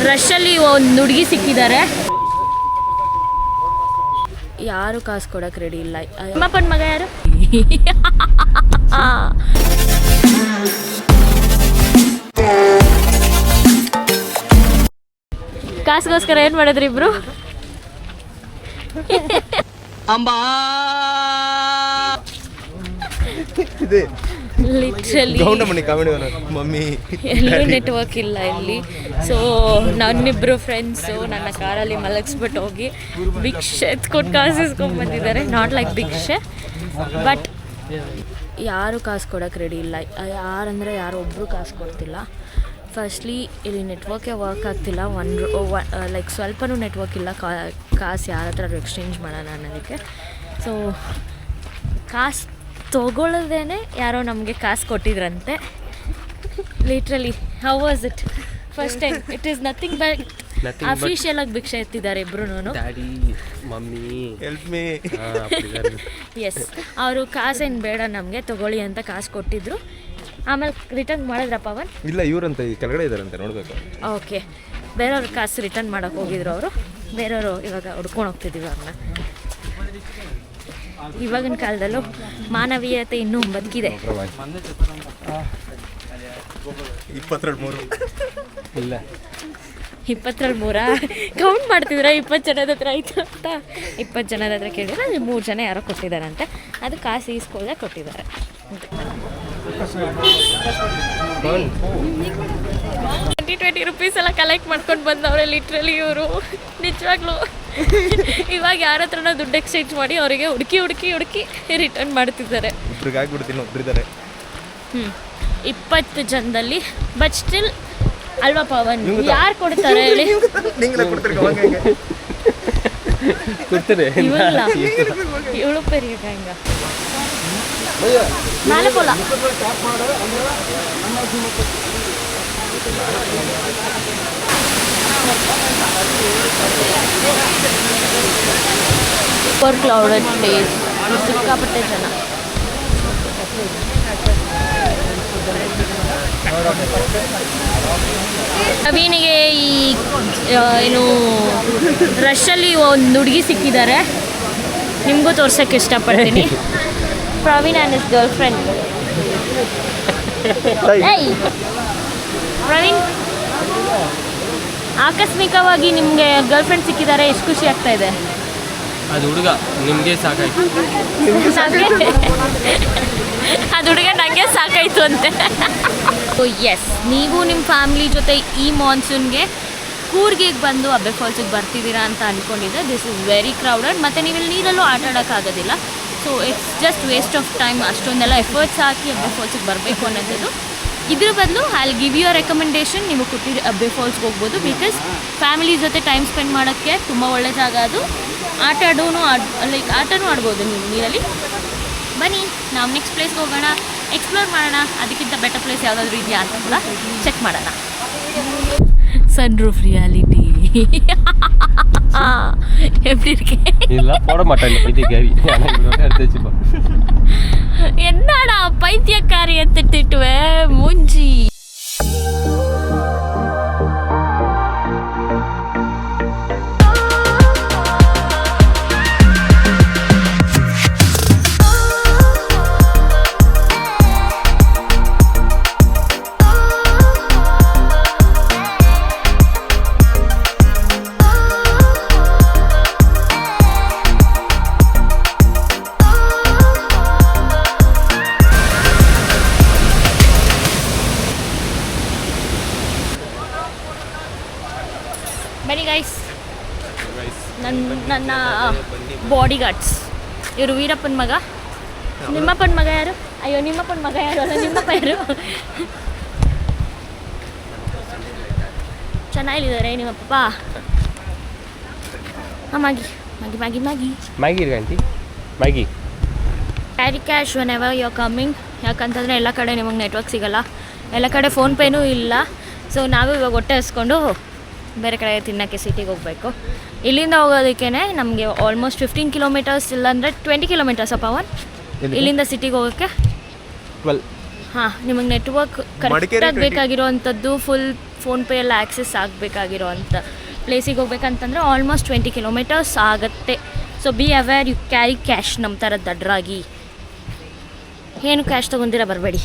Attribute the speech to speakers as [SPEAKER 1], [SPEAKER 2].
[SPEAKER 1] ರಶಲ್ಲಿ ಒಂದು ಹುಡುಗಿ ಸಿಕ್ಕಿದ್ದಾರೆ. ಯಾರು ಕಾಸು ಕೊಡಕ್ಕೆ ರೆಡಿ ಇಲ್ಲ. ನಿಮ್ಮಪ್ಪನ ಮಗ ಯಾರು? ಕಾಸಿಗೋಸ್ಕರ ಏನು ಮಾಡಿದ್ರಿ ಇಬ್ರು?
[SPEAKER 2] ಅಂಬಾ
[SPEAKER 1] ಲಿಟ್ರಲಿ
[SPEAKER 3] ಮಮ್ಮಿ
[SPEAKER 1] ಎಲ್ಲೂ ನೆಟ್ವರ್ಕ್ ಇಲ್ಲ ಇಲ್ಲಿ. ಸೊ ನನ್ನಿಬ್ಬರು ಫ್ರೆಂಡ್ಸು ನನ್ನ ಕಾರಲ್ಲಿ ಮಲಗಿಸ್ಬಿಟ್ಟು ಹೋಗಿ ಭಿಕ್ಷೆ ಎತ್ಕೊಟ್ಟು ಕಾಸು ಇಸ್ಕೊಂಡ್ಬಂದಿದ್ದಾರೆ. ನಾಟ್ ಲೈಕ್ ಭಿಕ್ಷೆ, ಬಟ್ ಯಾರು ಕಾಸು ಕೊಡೋಕ್ಕೆ ರೆಡಿ ಇಲ್ಲ. ಯಾರಂದರೆ ಯಾರು ಒಬ್ಬರು ಕಾಸು ಕೊಡ್ತಿಲ್ಲ. ಫಸ್ಟ್ಲಿ ಇಲ್ಲಿ ನೆಟ್ವರ್ಕೇ ವರ್ಕ್ ಆಗ್ತಿಲ್ಲ. ಲೈಕ್ ಸ್ವಲ್ಪನೂ ನೆಟ್ವರ್ಕ್ ಇಲ್ಲ. ಕಾಸು ಯಾರ ಹತ್ರ ಎಕ್ಸ್ಚೇಂಜ್ ಮಾಡೋಣ ಅನ್ನೋದಕ್ಕೆ. ಸೊ ಕಾಸು ತೊಗೊಳ್ಳೋದೇನೆ ಯಾರೋ ನಮಗೆ ಕಾಸು ಕೊಟ್ಟಿದ್ರಂತೆ. Literally how was it first time? It is nothing but official ಆಗಿ ಭಿಕ್ಷೆ ಎತ್ತಿದ್ದಾರೆ ಇಬ್ರು. ಎಸ್, ಅವರು ಕಾಸೇನು ಬೇಡ ನಮಗೆ, ತಗೊಳ್ಳಿ ಅಂತ ಕಾಸು ಕೊಟ್ಟಿದ್ರು. ಆಮೇಲೆ ರಿಟರ್ನ್ ಮಾಡಿದ್ರ ಪವನ್?
[SPEAKER 3] ಇಲ್ಲ, ಇವರಂತ ಕೆಳಗಡೆ ಇದ್ದಾರಂತೆ, ನೋಡಬೇಕು.
[SPEAKER 1] ಓಕೆ, ಬೇರೆಯವ್ರ ಕಾಸು ರಿಟರ್ನ್ ಮಾಡೋಕೆ ಹೋಗಿದ್ರು ಅವರು. ಬೇರೆಯವರು ಇವಾಗ ಹುಡ್ಕೊಂಡು ಹೋಗ್ತಿದ್ದೀವಿ ಅವ್ರನ್ನ. ಇವಾಗಿನ ಕಾಲದಲ್ಲೂ ಮಾನವೀಯತೆ ಇನ್ನೂ ಬದುಕಿದೆ. 22 ಕೌಂಟ್ ಮಾಡ್ತಿದ್ರ? 20 ಜನದ ಹತ್ರ ಆಯಿತು ಅಂತ. 20 ಜನದ ಹತ್ರ ಕೇಳಿದ್ರೆ ಅಲ್ಲಿ 3 ಜನ ಯಾರೋ ಕೊಟ್ಟಿದ್ದಾರಂತೆ. ಅದು ಕಾಸು ಈಸ್ಕೊಳ್ಳದೆ ಕೊಟ್ಟಿದ್ದಾರೆ. 20 ರುಪೀಸ್ ಎಲ್ಲ ಕಲೆಕ್ಟ್ ಮಾಡ್ಕೊಂಡು ಬಂದವ್ರೆ ಲಿಟ್ರಲಿ ಇವರು. ನಿಜವಾಗ್ಲೂ ಇವಾಗ ಯಾರ ಹತ್ರನ ದುಡ್ಡು ಎಕ್ಸ್ಚೇಂಜ್ ಮಾಡಿ ಅವರಿಗೆ ಹುಡುಕಿ ರಿಟರ್ನ್ ಮಾಡ್ತಿದ್ದಾರೆ. 20 ಜನದಲ್ಲಿ. ಬಟ್ ಸ್ಟಿಲ್ ಅಲ್ವಾ ಪವನ್, ಯಾರು ಕೊಡ್ತಾರೆ ಹೇಳಿ? ಇವಳು ಪೆರಿಯ ಹೆಂಗ ನಾಳೆ ಪೋಲ ಸೂಪರ್ ಕ್ಲೌಡೆಡ್ ಪ್ಲೇಸ್. ಸಿಕ್ಕಾಪಟ್ಟೆ ಜನ. ನವೀನಿಗೆ ಈ ಏನು ರಶಲ್ಲಿ ಒಂದು ಹುಡುಗಿ ಸಿಕ್ಕಿದ್ದಾರೆ. ನಿಮಗೂ ತೋರ್ಸೋಕ್ಕೆ ಇಷ್ಟಪಡ್ತೀನಿ. Praveen and his girl friend. Praveen, ಆಕಸ್ಮಿಕವಾಗಿ ನಿಮಗೆ ಗರ್ಲ್ ಫ್ರೆಂಡ್ ಸಿಕ್ಕಿದ್ದಾರೆ, ಎಷ್ಟು ಖುಷಿ ಆಗ್ತಾ ಇದೆ?
[SPEAKER 2] ಅದು ಹುಡುಗ ನಿಮಗೆ ಸಾಕಾಯ್ತು.
[SPEAKER 1] ಅದು ಹುಡುಗ ನನಗೆ ಸಾಕಾಯಿತು ಅಂತೆ. ಸೊ ಎಸ್, ನೀವು ನಿಮ್ಮ ಫ್ಯಾಮಿಲಿ ಜೊತೆ ಈ ಮಾನ್ಸೂನ್ಗೆ ಕೂರ್ಗಿಗೆ ಬಂದು ಅಬ್ಬೆ ಫಾಲ್ಸಿಗೆ ಬರ್ತಿದ್ದೀರಾ ಅಂತ ಅಂದ್ಕೊಂಡಿದ್ದೆ. This is very crowded. ಮತ್ತು ನೀವು ಇಲ್ಲಿ ನೀರಲ್ಲೂ ಆಟ ಆಡೋಕ್ಕಾಗೋದಿಲ್ಲ. So it's just waste of time. ಅಷ್ಟೊಂದೆಲ್ಲ ಎಫರ್ಟ್ಸ್ ಹಾಕಿ ಅಬ್ಬೆ ಫಾಲ್ಸಿಗೆ ಬರಬೇಕು ಅನ್ನೋದು. ಇದ್ರ ಬದಲು I will give you a recommendation. ನೀವು ಕೊಟ್ಟಿದ್ದು ಅಬ್ಬೆ ಫಾಲ್ಸ್ಗೆ ಹೋಗ್ಬೋದು. ಬಿಕಾಸ್ ಫ್ಯಾಮಿಲಿ ಜೊತೆ ಟೈಮ್ ಸ್ಪೆಂಡ್ ಮಾಡೋಕ್ಕೆ ತುಂಬ ಒಳ್ಳೆ ಜಾಗ ಅದು. ಆಟನೂ ಆಡ್ಬೋದು ನೀವು ನೀರಲ್ಲಿ. ಬನ್ನಿ, ನಾವು ನೆಕ್ಸ್ಟ್ ಪ್ಲೇಸ್ಗೆ ಹೋಗೋಣ, ಎಕ್ಸ್ಪ್ಲೋರ್ ಮಾಡೋಣ. ಅದಕ್ಕಿಂತ ಬೆಟರ್ ಪ್ಲೇಸ್ ಯಾವುದಾದ್ರೂ ಇದೆಯಾ ಅಂತ ಕೂಡ ಚೆಕ್ ಮಾಡೋಣ. ಸನ್ ರೂಫ್ ರಿಯಾಲಿಟಿ எப்படி இருக்கேன்?
[SPEAKER 2] இதெல்லாம் போட மாட்டாங்க பைத்தியக்காரி. எடுத்து
[SPEAKER 1] என்னடா பைத்தியக்காரி திட்டுவே மூஞ்சி. ಬನ್ನಿ ಗೈಸ್, ನನ್ನ ಬಾಡಿ ಗಾರ್ಡ್ಸ್ ಇವರು. ವೀರಪ್ಪನ ಮಗ. ನಿಮ್ಮಪ್ಪನ ಮಗ ಯಾರು? ಅಯ್ಯೋ, ನಿಮ್ಮಪ್ಪನ ಮಗ ಯಾರು ಅಲ್ಲ, ನಿಮ್ಮಪ್ಪ ಯಾರು? ಚೆನ್ನಾಗಿದ್ದಾರೆ ನಿಮ್ಮಪ್ಪ. Maggi Maggi Maggi Maggi
[SPEAKER 2] Maggi aunty Maggi.
[SPEAKER 1] Carry cash whenever you are coming. ಯಾಕಂತಂದರೆ ಎಲ್ಲ ಕಡೆ ನಿಮಗೆ ನೆಟ್ವರ್ಕ್ ಸಿಗೋಲ್ಲ, ಎಲ್ಲ ಕಡೆ ಫೋನ್ಪೇನೂ ಇಲ್ಲ. ಸೊ ನಾವು ಇವಾಗ ಹೊಟ್ಟೆ ಹಸ್ಕೊಂಡು ಬೇರೆ ಕಡೆ ತಿನ್ನೋಕ್ಕೆ ಸಿಟಿಗೆ ಹೋಗಬೇಕು. ಇಲ್ಲಿಂದ ಹೋಗೋದಕ್ಕೇ ನಮಗೆ ಆಲ್ಮೋಸ್ಟ್ 15 ಕಿಲೋಮೀಟರ್ಸ್, ಇಲ್ಲಾಂದರೆ 20 ಕಿಲೋಮೀಟರ್ಸ್ ಪವನ್ ಇಲ್ಲಿಂದ ಸಿಟಿಗೆ ಹೋಗೋಕ್ಕೆ. ಹಾಂ ನಿಮಗೆ ನೆಟ್ವರ್ಕ್ ಕರೆಕ್ಟಾಗಿ ಬೇಕಾಗಿರೋವಂಥದ್ದು ಫುಲ್ ಫೋನ್ಪೇ ಎಲ್ಲ ಆ್ಯಕ್ಸೆಸ್ ಆಗಬೇಕಾಗಿರೋ ಅಂಥ ಪ್ಲೇಸಿಗೆ ಹೋಗ್ಬೇಕಂತಂದ್ರೆ ಆಲ್ಮೋಸ್ಟ್ 20 ಕಿಲೋಮೀಟರ್ಸ್ ಆಗುತ್ತೆ. So be aware, you carry cash ನಮ್ಮ ಥರ ದಡ್ರಾಗಿ ಏನು ಕ್ಯಾಶ್ ತೊಗೊಂಡಿರ ಬರಬೇಡಿ.